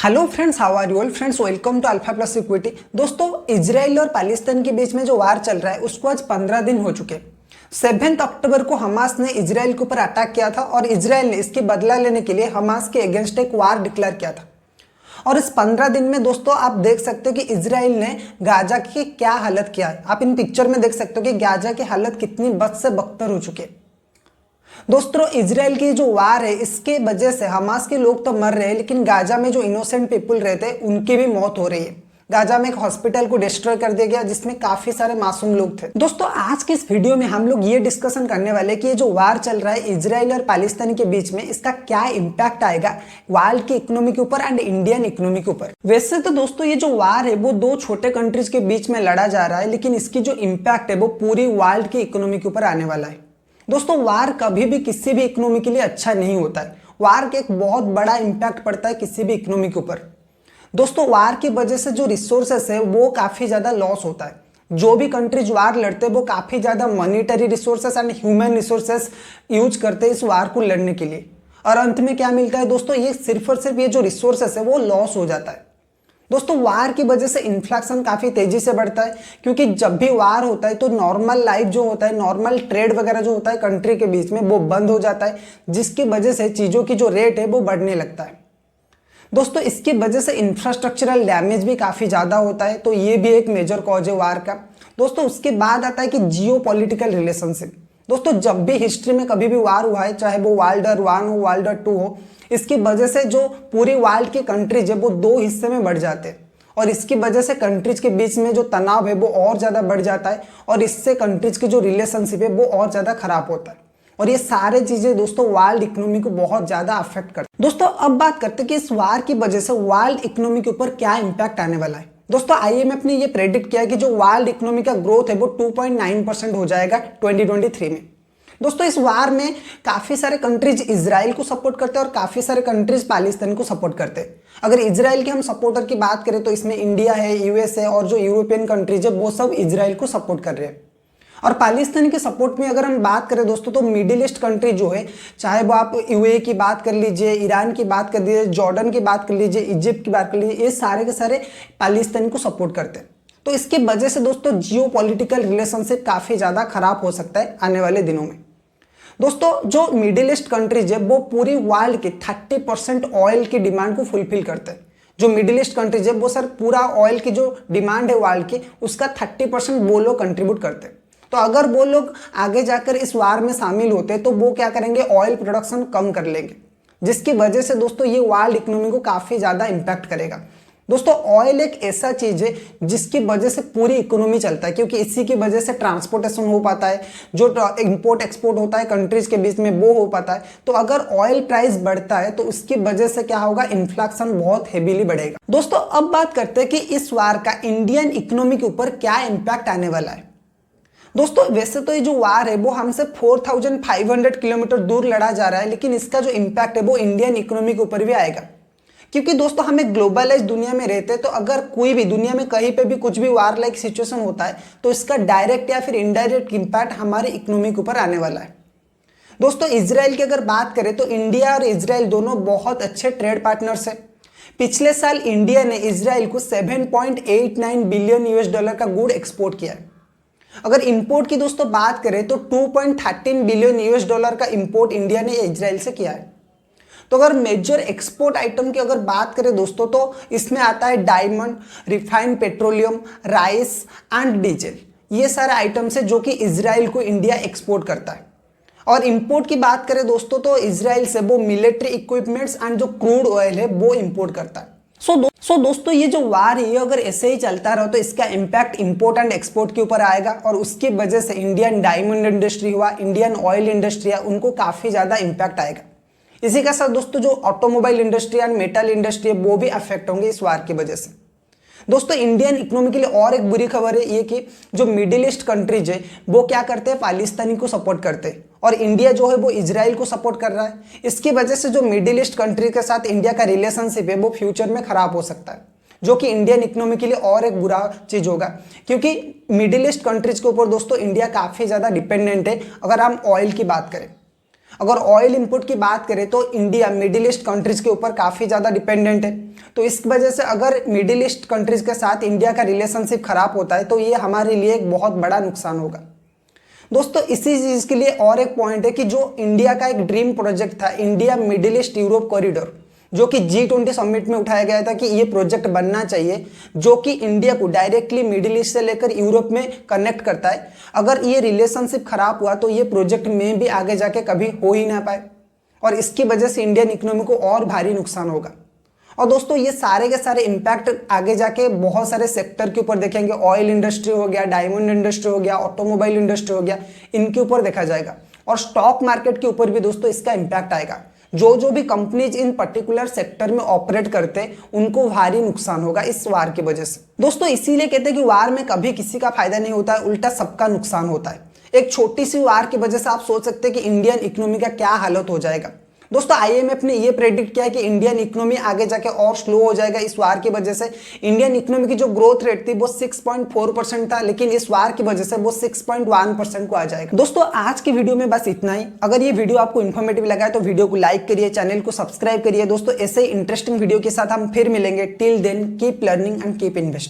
Hello friends, how are you all friends, welcome to alpha plus equity. दोस्तों, Israel और पाकिस्तान के बीच में जो वार चल रहा है उसको आज 15 दिन हो चुके। 7 अक्टूबर को हमास ने इजराइल के ऊपर अटैक किया था और इजराइल ने इसकी बदला लेने के लिए हमास के अगेंस्ट एक वार डिक्लेयर किया था। और इस 15 दिन में दोस्तों आप देख सकते हो कि इजराइल ने गाजा की क्या हालत किया है। आप इन पिक्चर में देख सकते हो कि गाजा की हालत कितनी बद से बदतर हो चुकी है। दोस्तों, इजराइल की जो वार है इसके वजह से हमास के लोग तो मर रहे हैं, लेकिन गाजा में जो इनोसेंट पीपल रहते हैं उनकी भी मौत हो रही है। गाजा में एक हॉस्पिटल को डिस्ट्रॉय कर दिया गया जिसमें काफी सारे मासूम लोग थे। दोस्तों, आज के इस वीडियो में हम लोग ये डिस्कशन करने वाले कि ये जो वार चल रहा है इजराइल और पाकिस्तान के बीच में, इसका क्या इम्पैक्ट आएगा वर्ल्ड की इकोनॉमी के ऊपर एंड इंडियन इकोनॉमी के ऊपर। वैसे तो दोस्तों ये जो वार है वो दो छोटे कंट्रीज के बीच में लड़ा जा रहा है, लेकिन इसकी जो इम्पैक्ट है वो पूरी वर्ल्ड की इकोनॉमी के ऊपर आने वाला है। दोस्तों, वार कभी भी किसी भी इकोनॉमी के लिए अच्छा नहीं होता है। वार का एक बहुत बड़ा इम्पैक्ट पड़ता है किसी भी इकोनॉमी के ऊपर। दोस्तों, वार की वजह से जो रिसोर्सेस है वो काफी ज्यादा लॉस होता है। जो भी कंट्रीज वार लड़ते हैं वो काफी ज्यादा monetary resources and human resources use करते हैं इस वार को लड़ने के लिए। और अंत में क्या मिलता है दोस्तों, ये सिर्फ और सिर्फ ये जो रिसोर्सेस है वो लॉस हो जाता है। दोस्तों, वार की वजह से इन्फ्लेक्शन काफी तेजी से बढ़ता है, क्योंकि जब भी वार होता है तो नॉर्मल लाइफ जो होता है, नॉर्मल ट्रेड वगैरह जो होता है कंट्री के बीच में वो बंद हो जाता है, जिसकी वजह से चीजों की जो रेट है वो बढ़ने लगता है। दोस्तों, इसकी वजह से इंफ्रास्ट्रक्चरल डैमेज भी काफी ज्यादा होता है, तो ये भी एक मेजर कॉज है वार का। दोस्तों, उसके बाद आता है कि जियो पॉलिटिकल रिलेशनशिप। दोस्तों, जब भी हिस्ट्री में कभी भी वार हुआ है, चाहे वो वर्ल्ड वॉर 1 हो, वर्ल्ड वॉर 2 हो, इसकी वजह से जो पूरी वर्ल्ड की कंट्रीज है वो दो हिस्से में बढ़ जाते हैं और इसकी वजह से कंट्रीज के बीच में जो तनाव है वो और ज्यादा बढ़ जाता है और इससे कंट्रीज की जो रिलेशनशिप है वो और ज्यादा खराब होता है। और ये सारे चीजें दोस्तों वर्ल्ड इकोनॉमी को बहुत ज्यादा अफेक्ट करती है। दोस्तों, अब बात करते हैं कि इस वार की वजह से वर्ल्ड इकोनॉमी के ऊपर क्या इंपैक्ट आने वाला है। दोस्तों, IMF ने ये प्रेडिक्ट किया है कि जो वर्ल्ड इकोनॉमी का ग्रोथ है वो 2.9% हो जाएगा 2023 में। दोस्तों, इस वार में काफी सारे कंट्रीज इजराइल को सपोर्ट करते हैं और काफी सारे कंट्रीज पाकिस्तान को सपोर्ट करते हैं। अगर इजराइल के हम सपोर्टर की बात करें तो इसमें इंडिया है, US है और जो यूरोपियन कंट्रीज है वो सब इजराइल को सपोर्ट कर रहे हैं। और पाकिस्तान के सपोर्ट में अगर हम बात करें दोस्तों, तो मिडिल ईस्ट कंट्री जो है, चाहे वो आप UAE की बात कर लीजिए, ईरान की बात कर लीजिए, जॉर्डन की बात कर लीजिए, इजिप्ट की बात कर लीजिए, ये सारे के सारे पाकिस्तान को सपोर्ट करते हैं। तो इसकी वजह से दोस्तों जियो पॉलिटिकल रिलेशनशिप काफी ज्यादा खराब हो सकता है आने वाले दिनों में। दोस्तों, जो मिडिल ईस्ट कंट्रीज है वो पूरी वर्ल्ड की 30% ऑयल की डिमांड को फुलफिल करते हैं। जो मिडिल ईस्ट कंट्रीज है वो सर पूरा ऑयल की जो डिमांड है वर्ल्ड की उसका 30% वो लोग कंट्रीब्यूट करते हैं। तो अगर वो लोग आगे जाकर इस वार में शामिल होते हैं तो वो क्या करेंगे, ऑयल प्रोडक्शन कम कर लेंगे, जिसकी वजह से दोस्तों ये वर्ल्ड इकोनॉमी को काफी ज्यादा इंपैक्ट करेगा। दोस्तों, ऑयल एक ऐसा चीज है जिसकी वजह से पूरी इकोनॉमी चलता है, क्योंकि इसी की वजह से ट्रांसपोर्टेशन हो पाता है, जो इंपोर्ट एक्सपोर्ट होता है कंट्रीज के बीच में वो हो पाता है। तो अगर ऑयल प्राइस बढ़ता है तो उसकी वजह से क्या होगा, इन्फ्लेक्शन बहुत हेवीली बढ़ेगा। दोस्तों, अब बात करते हैं कि इस वार का इंडियन इकोनॉमी के ऊपर क्या इंपैक्ट आने वाला है। दोस्तों, वैसे तो ये जो वार है वो हमसे 4500 किलोमीटर दूर लड़ा जा रहा है, लेकिन इसका जो इम्पैक्ट है वो इंडियन इकोनॉमी के ऊपर भी आएगा, क्योंकि दोस्तों हमें ग्लोबलाइज दुनिया में रहते हैं। तो अगर कोई भी दुनिया में कहीं पे भी कुछ भी वार लाइक सिचुएशन होता है तो इसका डायरेक्ट या फिर इनडायरेक्ट इम्पैक्ट हमारी इकोनॉमी के ऊपर आने वाला है। दोस्तों, इजराइल की अगर बात करें तो इंडिया और इजराइल दोनों बहुत अच्छे ट्रेड पार्टनर्स है। पिछले साल इंडिया ने इजराइल को $7.89 बिलियन का गुड एक्सपोर्ट किया है। अगर इंपोर्ट की दोस्तों बात करें तो $2.13 बिलियन का इंपोर्ट इंडिया ने इजराइल से किया है। तो अगर मेजर एक्सपोर्ट आइटम की अगर बात करें दोस्तों तो इसमें आता है diamond, refined petroleum, rice and diesel. ये सारे आइटम्स है जो कि इजराइल को इंडिया एक्सपोर्ट करता है। और इंपोर्ट की बात करें दोस्तों तो इजराइल से वो मिलिट्री इक्विपमेंट्स एंड जो क्रूड ऑयल है वो इंपोर्ट करता है। सो दोस्तों, ये जो वार है ये अगर ऐसे ही चलता रहा तो इसका इम्पैक्ट इंपोर्ट एंड एक्सपोर्ट के ऊपर आएगा और उसकी वजह से इंडियन डायमंड इंडस्ट्री हुआ, इंडियन ऑयल इंडस्ट्री है, उनको काफी ज्यादा इंपैक्ट आएगा। इसी के साथ दोस्तों जो automobile industry and metal industry है वो भी अफेक्ट होंगे इस वार की वजह से। दोस्तों, इंडियन इकोनॉमी के लिए और एक बुरी खबर है ये कि जो मिडिल ईस्ट कंट्रीज है वो क्या करते हैं, पाकिस्तानी को सपोर्ट करते हैं और इंडिया जो है वो इजराइल को सपोर्ट कर रहा है। इसकी वजह से जो मिडिल ईस्ट कंट्री के साथ इंडिया का रिलेशनशिप है वो फ्यूचर में खराब हो सकता है, जो कि इंडियन इकोनॉमी के लिए और एक बुरा चीज होगा, क्योंकि मिडिल ईस्ट कंट्रीज के ऊपर दोस्तों इंडिया काफी ज्यादा डिपेंडेंट है अगर हम ऑयल की बात करें। अगर ऑयल इंपोर्ट की बात करें तो इंडिया मिडिल ईस्ट कंट्रीज के ऊपर काफ़ी ज़्यादा डिपेंडेंट है। तो इस वजह से अगर मिडिल ईस्ट कंट्रीज के साथ इंडिया का रिलेशनशिप खराब होता है तो ये हमारे लिए एक बहुत बड़ा नुकसान होगा। दोस्तों इसी चीज़ के लिए और एक पॉइंट है कि जो इंडिया का एक ड्रीम प्रोजेक्ट था, India middle east Europe corridor, जो कि G20 समिट में उठाया गया था कि ये प्रोजेक्ट बनना चाहिए, जो कि इंडिया को डायरेक्टली मिडिल ईस्ट से लेकर यूरोप में कनेक्ट करता है। अगर ये रिलेशनशिप खराब हुआ तो ये प्रोजेक्ट में भी आगे जाके कभी हो ही ना पाए और इसकी वजह से इंडियन इकोनॉमी को और भारी नुकसान होगा। और दोस्तों ये सारे के सारे इम्पैक्ट आगे जाके बहुत सारे सेक्टर के ऊपर देखेंगे। ऑयल इंडस्ट्री हो गया, डायमंड इंडस्ट्री हो गया, ऑटोमोबाइल इंडस्ट्री हो गया, इनके ऊपर देखा जाएगा। और स्टॉक मार्केट के ऊपर भी दोस्तों इसका इम्पैक्ट आएगा। जो भी कंपनीज इन पर्टिकुलर सेक्टर में ऑपरेट करते हैं उनको भारी नुकसान होगा इस वार की वजह से। दोस्तों इसीलिए कहते हैं कि वार में कभी किसी का फायदा नहीं होता है, उल्टा सबका नुकसान होता है। एक छोटी सी वार की वजह से आप सोच सकते हैं कि इंडियन इकोनॉमी का क्या हालत हो जाएगा। दोस्तों IMF ने ये प्रेडिक्ट किया है कि इंडियन इकोनॉमी आगे जाके और स्लो हो जाएगा इस वार की वजह से। इंडियन इकोनॉमी की जो ग्रोथ रेट थी वो 6.4% था, लेकिन इस वार की वजह से वो 6.1% को आ जाएगा। दोस्तों आज की वीडियो में बस इतना ही। अगर ये वीडियो आपको इन्फॉर्मेटिव लगा है तो वीडियो को लाइक करिए, चैनल को सब्सक्राइब करिए। दोस्तों ऐसे इंटरेस्टिंग वीडियो के साथ हम फिर मिलेंगे। Till then keep learning and keep investing.